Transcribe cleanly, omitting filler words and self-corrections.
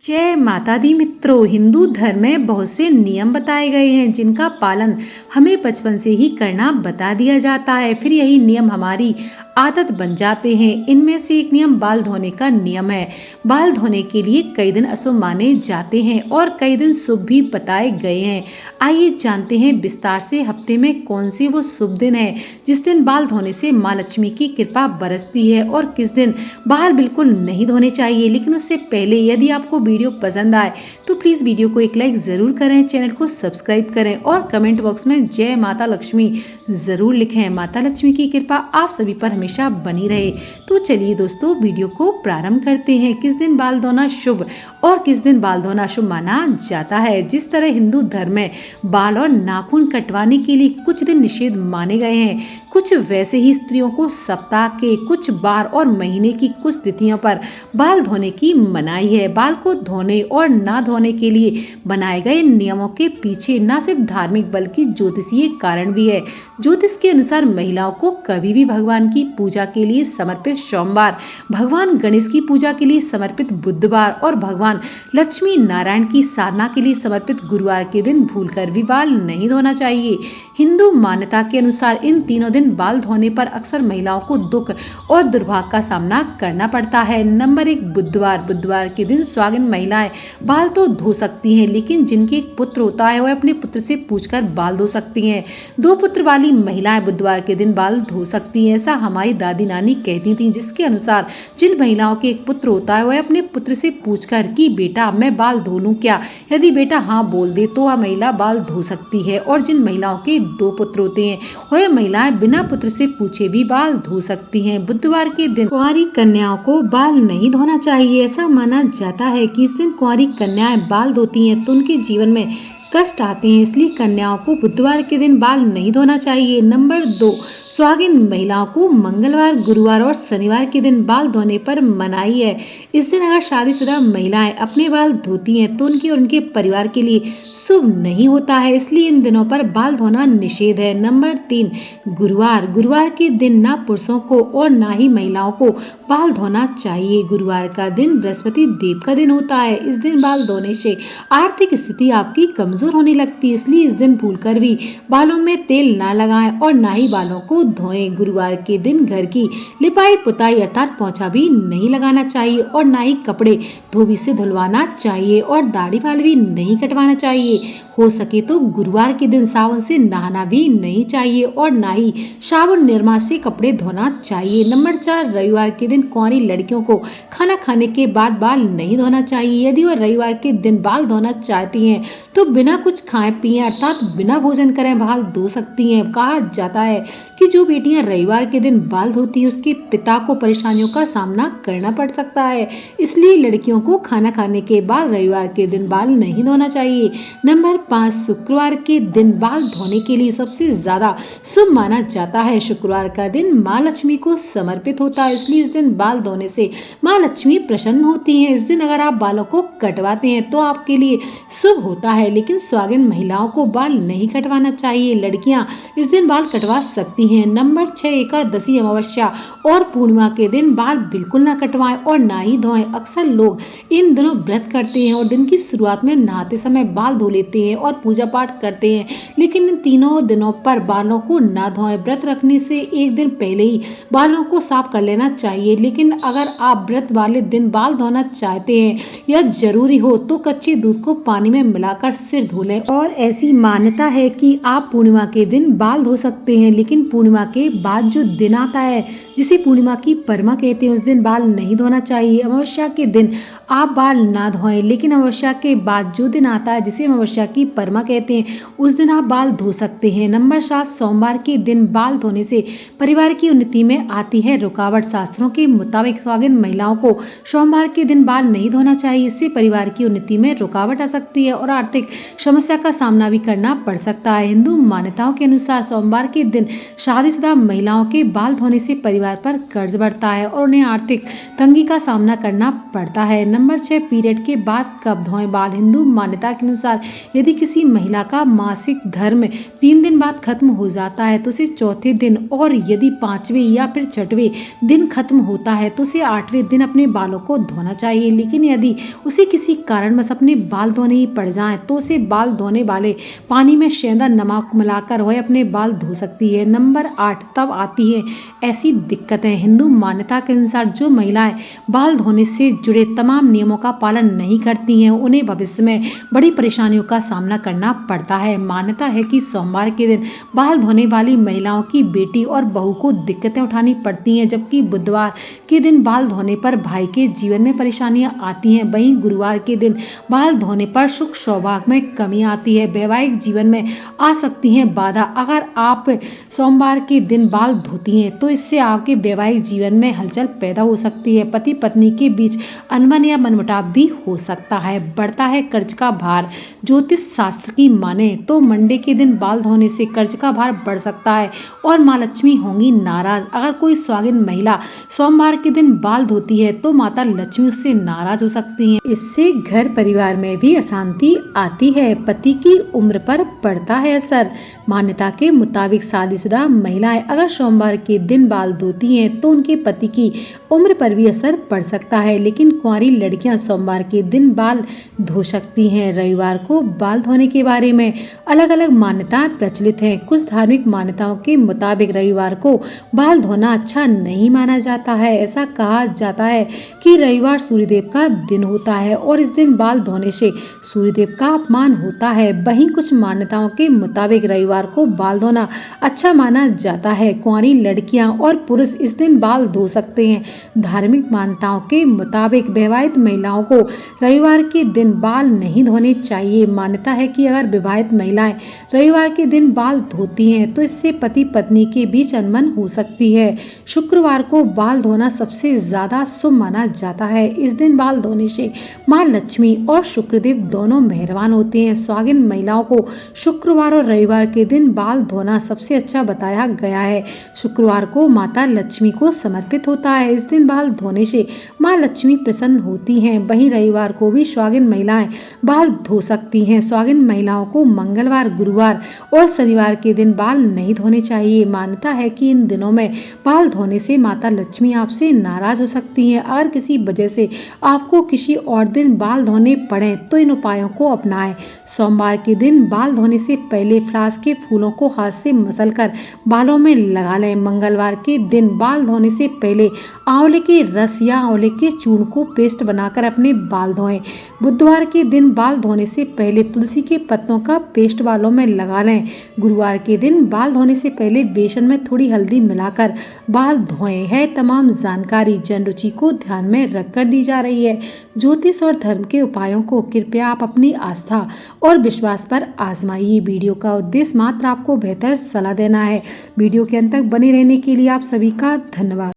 जय माता दी मित्रों, हिंदू धर्म में बहुत से नियम बताए गए हैं जिनका पालन हमें बचपन से ही करना बता दिया जाता है। फिर यही नियम हमारी आदत बन जाते हैं। इनमें से एक नियम बाल धोने का नियम है। बाल धोने के लिए कई दिन अशुभ माने जाते हैं और कई दिन शुभ भी बताए गए हैं। आइए जानते हैं विस्तार से हफ्ते में कौन से वो शुभ दिन है जिस दिन बाल धोने से माँ लक्ष्मी की कृपा बरसती है और किस दिन बाल बिल्कुल नहीं धोने चाहिए। लेकिन उससे पहले यदि आपको वीडियो पसंद आए तो प्लीज वीडियो को एक लाइक जरूर करें, चैनल को सब्सक्राइब करें और कमेंट बॉक्स में जय माता लक्ष्मी जरूर लिखें। माता लक्ष्मी की कृपा आप सभी पर हमेशा बनी रहे। तो चलिए दोस्तों वीडियो को प्रारंभ करते हैं। किस दिन बाल धोना शुभ और किस दिन बाल धोना शुभ माना जाता है। जिस तरह हिंदू धर्म में बाल और नाखून कटवाने के लिए कुछ दिन निषेध माने गए हैं, कुछ वैसे ही स्त्रियों को सप्ताह के कुछ बार और महीने की कुछ तिथियों पर बाल धोने की मनाही है। बाल को धोने और ना धोने के लिए बनाए गए नियमों के पीछे न सिर्फ धार्मिक बल्कि ज्योतिषीय कारण भी है। ज्योतिष के अनुसार महिलाओं को कभी भी भगवान की पूजा के लिए समर्पित सोमवार, भगवान गणेश की पूजा के लिए समर्पित बुधवार और भगवान लक्ष्मी नारायण की साधना के लिए समर्पित गुरुवार के दिन भूलकर भी बाल नहीं धोना चाहिए। हिंदू मान्यता के अनुसार इन तीनों दिन बाल धोने पर अक्सर महिलाओं को दुख और दुर्भाग्य का सामना करना पड़ता है। नंबर 1 बुधवार। बुधवार के दिन सुहागिन महिलाएं बाल तो धो सकती हैं, लेकिन जिनके एक पुत्र होता है वह अपने पुत्र से पूछकर बाल धो सकती हैं। 2 पुत्र वाली महिलाएं बुधवार के दिन बाल धो सकती हैं। ऐसा हमारी दादी नानी कहती थी, जिसके अनुसार जिन महिलाओं के एक पुत्र होता है वह अपने पुत्र से पूछकर कि बेटा मैं बाल धो लूं क्या, यदि बेटा हाँ बोल दे तो वह महिला बाल धो सकती है। और जिन महिलाओं के 2 पुत्र होते हैं वह महिलाएं बिना पुत्र से पूछे भी बाल धो सकती हैं। बुधवार के दिन कुंवारी कन्याओं को बाल नहीं धोना चाहिए। ऐसा माना जाता है कि इस दिन कुंवारी कन्याएं बाल धोती हैं तो उनके जीवन में कष्ट आते हैं, इसलिए कन्याओं को बुधवार के दिन बाल नहीं धोना चाहिए। नंबर 2 सुहागिन महिलाओं को मंगलवार, गुरुवार और शनिवार के दिन बाल धोने पर मनाही है। इस दिन अगर शादीशुदा महिलाएं अपने बाल धोती हैं तो उनके और उनके परिवार के लिए शुभ नहीं होता है, इसलिए इन दिनों पर बाल धोना निषेध है। नंबर 3 गुरुवार। गुरुवार के दिन ना पुरुषों को और ना ही महिलाओं को बाल धोना चाहिए। गुरुवार का दिन बृहस्पति देव का दिन होता है। इस दिन बाल धोने से आर्थिक स्थिति आपकी कमजोर होने लगती है, इसलिए इस दिन भूलकर भी बालों में तेल ना लगाएं और ना ही बालों को धोएं। गुरुवार के दिन घर की लिपाई पुताई अर्थात पोछा भी नहीं लगाना चाहिए और ना ही कपड़े धोबी से धुलवाना चाहिए और दाढ़ी वाल भी नहीं कटवाना चाहिए। हो सके तो गुरुवार के दिन साबुन से नहाना भी नहीं चाहिए और ना ही साबुन निरमा से कपड़े धोना चाहिए। नंबर 4 रविवार के दिन कुंवारी लड़कियों को खाना खाने के बाद बाल नहीं धोना चाहिए। यदि वह रविवार के दिन बाल धोना चाहती हैं तो बिना कुछ खाए पिए अर्थात बिना भोजन करें बाल धो सकती हैं। कहा जाता है कि जो बेटियां रविवार के दिन बाल धोती हैं उसके पिता को परेशानियों का सामना करना पड़ सकता है, इसलिए लड़कियों को खाना खाने के बाद रविवार के दिन बाल नहीं धोना चाहिए। नंबर 5 शुक्रवार के दिन बाल धोने के लिए सबसे ज्यादा शुभ माना जाता है। शुक्रवार का दिन माँ लक्ष्मी को समर्पित होता है, इसलिए इस दिन बाल धोने से माँ लक्ष्मी प्रसन्न होती हैं। इस दिन अगर आप बालों को कटवाते हैं तो आपके लिए शुभ होता है, लेकिन सुहागिन महिलाओं को बाल नहीं कटवाना चाहिए। लड़कियां इस दिन बाल कटवा सकती हैं। नंबर 6 एकादशी, अमावस्या और पूर्णिमा के दिन बाल बिल्कुल ना कटवाएं और ना ही धोएं। अक्सर लोग इन दिनों व्रत करते हैं और दिन की शुरुआत में नहाते समय बाल धो लेते हैं और पूजा पाठ करते हैं, लेकिन इन तीनों दिनों पर बालों को ना धोएं। व्रत रखने से एक दिन पहले ही बालों को साफ कर लेना चाहिए, लेकिन अगर आप व्रत वाले दिन बाल धोना चाहते हैं या जरूरी हो तो कच्चे दूध को पानी में मिलाकर सिर धो लें। और ऐसी मान्यता है कि आप पूर्णिमा के दिन बाल धो सकते हैं, लेकिन पूर्णिमा के बाद जो दिन आता है जिसे पूर्णिमा की परमा कहते हैं उस दिन बाल नहीं धोना चाहिए। अमावस्या के दिन आप बाल ना धोएं, लेकिन अमावस्या के बाद जो दिन आता है जिसे अमावस्या की परमा कहते हैं उस दिन आप बाल धो सकते हैं। नंबर 7 सोमवार के दिन बाल धोने से परिवार की उन्नति में आती है रुकावट। शास्त्रों के मुताबिक सुहागिन महिलाओं को सोमवार के दिन बाल नहीं धोना चाहिए, इससे परिवार की उन्नति में रुकावट आ सकती है और आर्थिक समस्या का सामना भी करना पड़ सकता है। हिंदू मान्यताओं के अनुसार सोमवार के दिन शादीशुदा महिलाओं के बाल धोने से परिवार पर कर्ज बढ़ता है और उन्हें आर्थिक तंगी का सामना करना पड़ता है। नंबर 6, पीरियड के बाद कब धोएं बाल। हिंदू मान्यता के अनुसार यदि किसी महिला का मासिक धर्म 3 दिन बाद खत्म हो जाता है तो उसे चौथे दिन, और यदि 5वें या फिर 6वें दिन खत्म होता है तो उसे 8वें दिन अपने बालों को धोना चाहिए। लेकिन यदि उसे किसी कारणवश अपने बाल धोने ही पड़ जाएं तो उसे बाल धोने वाले पानी में सेंधा नमक मिलाकर वह अपने बाल धो सकती है। नंबर 8, तब आती है ऐसी दिक्कतें। हिंदू मान्यता के अनुसार जो महिलाएं बाल धोने से जुड़े तमाम नियमों का पालन नहीं करती हैं उन्हें भविष्य में बड़ी परेशानियों का सामना करना पड़ता है। मान्यता है कि सोमवार के दिन बाल धोने वाली महिलाओं की बेटी और बहू को दिक्कतें उठानी पड़ती हैं, जबकि बुधवार के दिन बाल धोने पर भाई के जीवन में परेशानियां आती हैं। वहीं गुरुवार के दिन बाल धोने पर सुख सौभाग्य में कमी आती है। वैवाहिक जीवन में आ सकती हैं बाधा। अगर आप सोमवार के दिन बाल धोती हैं तो इससे आपके वैवाहिक जीवन में हलचल पैदा हो सकती है। पति पत्नी के बीच अनबन या मनमुटाव भी हो सकता है। बढ़ता है कर्ज का भार। ज्योतिष शास्त्र की माने तो मंडे के दिन बाल धोने से कर्ज का भार बढ़ सकता है और माँ लक्ष्मी होंगी नाराज। अगर कोई सुहागिन महिला सोमवार के दिन बाल धोती है तो माता लक्ष्मी उससे नाराज हो सकती हैं। इससे घर परिवार में भी अशांति आती है। पति की उम्र पर पड़ता है असर। मान्यता के मुताबिक शादीशुदा महिलाएं अगर सोमवार के दिन बाल धोती हैं तो उनके पति की उम्र पर भी असर पड़ सकता है, लेकिन कुंवारी लड़कियां सोमवार के दिन बाल धो सकती हैं। रविवार को बाल धोने के बारे में अलग अलग मान्यताएं प्रचलित हैं। कुछ धार्मिक मान्यताओं के मुताबिक रविवार को बाल धोना अच्छा नहीं माना जाता है। ऐसा कहा जाता है कि रविवार सूर्यदेव का दिन होता है और इस दिन बाल धोने से सूर्यदेव का अपमान होता है। वहीं कुछ मान्यताओं के मुताबिक रविवार को बाल धोना अच्छा माना जाता है। कुंवारी लड़कियां और पुरुष इस दिन बाल धो सकते हैं। धार्मिक मान्यताओं के मुताबिक विवाहित महिलाओं को रविवार के दिन बाल नहीं धोने चाहिए। मान्यता है कि अगर विवाहित महिलाएं रविवार के दिन बाल धोती हैं तो इससे पति पत्नी के बीच अनबन हो सकती है। शुक्रवार को बाल धोना सबसे ज्यादा शुभ माना जाता है। इस दिन बाल धोने से माँ लक्ष्मी और शुक्रदेव दोनों मेहरबान होते हैं। सुहागिन महिलाओं को शुक्रवार और रविवार के दिन बाल धोना सबसे अच्छा बताया गया है। शुक्रवार को माता लक्ष्मी को समर्पित होता है। इस दिन बाल धोने से माँ लक्ष्मी प्रसन्न होती हैं। वहीं रविवार को भी सुहागिन महिलाएं बाल धो सकती हैं। सुहागिन महिलाओं को मंगलवार, गुरुवार और शनिवार के दिन बाल नहीं धोने चाहिए। मान्यता है कि इन दिनों में बाल धोने से माता लक्ष्मी आपसे नाराज हो सकती हैं। अगर किसी वजह से आपको किसी और दिन बाल धोने पड़े तो इन उपायों को अपनाएं। सोमवार के दिन बाल धोने से पहले फ्लास के फूलों को हाथ से मसलकर बालों में लगा लें। मंगलवार के दिन बाल धोने से पहले आंवले के रस या आंवले के चूर्ण को पेस्ट बनाकर अपने बाल धोएं। बुधवार के दिन बाल धोने से पहले तुलसी के पत्तों का पेस्ट बालों में लगा लें। गुरुवार के दिन बाल धोने से पहले बेसन में थोड़ी हल्दी मिलाकर बाल धोएं। है तमाम जानकारी जन रुचि को ध्यान में रखकर दी जा रही है। ज्योतिष और धर्म के उपायों को कृपया आप अपनी आस्था और विश्वास पर आजमाइए। वीडियो का उद्देश्य मात्र आपको बेहतर सलाह देना है। वीडियो के अंत तक बने रहने के लिए आप सभी का धन्यवाद।